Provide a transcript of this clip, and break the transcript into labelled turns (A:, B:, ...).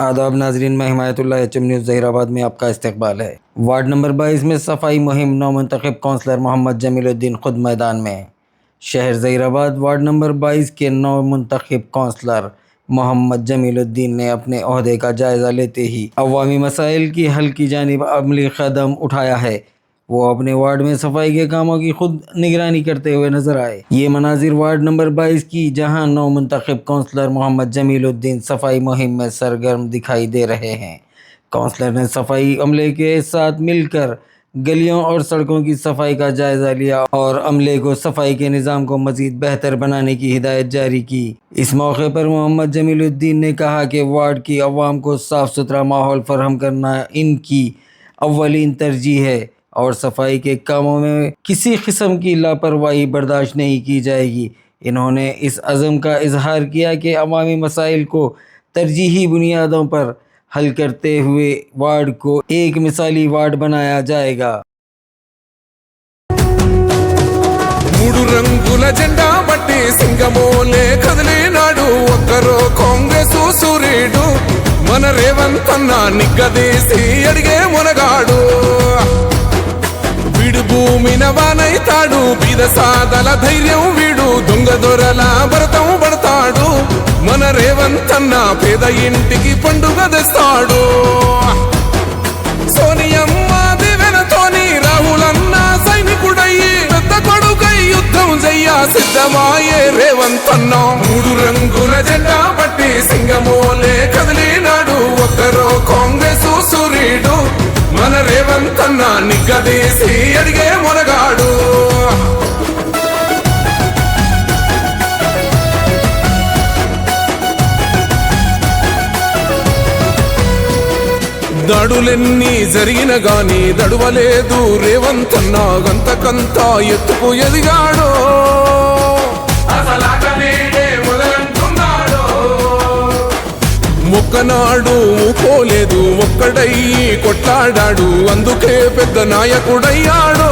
A: आदाब नाजरीन, मैं हिमायतुल्लाह एचएम न्यूज़ ज़हीराबाद में आपका इस्तकबाल है। वार्ड नंबर 22 में सफाई मुहिम, नौमुंतखब कौंसलर मोहम्मद जमीलुद्दीन खुद मैदान में। शहर ज़हीराबाद वार्ड नंबर 22 के नौमुंतखब कौंसलर मोहम्मद जमीलुद्दीन ने अपने ओहदे का जायज़ा लेते ही अवामी मसाइल की हल की जानिब अमली कदम उठाया है। वो अपने वार्ड में सफाई के कामों की खुद निगरानी करते हुए नजर आए। ये मनाजिर वार्ड नंबर 22 की, जहां नौ मुंतखब कौंसलर मोहम्मद जमीलुद्दीन सफाई मुहिम में सरगर्म दिखाई दे रहे हैं। कौंसलर ने सफाई अमले के साथ मिलकर गलियों और सड़कों की सफाई का जायजा लिया और अमले को सफाई के निज़ाम को मज़ीद बेहतर बनाने की हिदायत जारी की। इस मौके पर मोहम्मद जमीलुद्दीन ने कहा कि वार्ड की अवाम को साफ़ सुथरा माहौल फराहम करना इनकी अव्वलीन तरजीह है और सफाई के कामों में किसी किस्म की लापरवाही बर्दाश्त नहीं की जाएगी। इन्होंने इस अज़म का इजहार किया कि अवामी मसाइल को तरजीही बुनियादों पर हल करते हुए वार्ड को एक मिसाली वार्ड बनाया जाएगा।
B: మూడు రంగుల జెండా బట్టి సింగమోలే కదిలినాడు ఒక్కరో కాంగ్రెస్ సూర్యుడు మన రేవంత్ అన్న నిగ్గదీసి అడిగే మునగాడు వీడు భూమిన వానైతాడు బీద సాదల ధైర్యం వీడు దొంగ దొరల భరతం పడతాడు మన రేవంత్ అన్న పేద ఇంటికి పండుగ తెస్తాడు సోనియమ్మ దివెనతోని రాహులన్న సైనికుడయ్యి పెద్ద కొడుకై యుద్ధం చెయ్య సిద్ధమాయే రేవంత్ అన్న మూడు రంగుల జెండా పట్టి సింగమోలే కదిలినాడు ఒక్కరో కాంగ్రెస్ సూర్యుడు మన రేవంత్ అన్న నిగ్గదీసి అడిగే మునగాడు దాడులెన్ని జరిగిన గాని దడువలేదు రేవంత్ అన్న గంతకంతా ఎత్తుకు ఎదిగాడు ఒక్కనాడు పోలేదు ఒక్కడయ్యి కొట్లాడాడు అందుకే పెద్ద నాయకుడయ్యాడు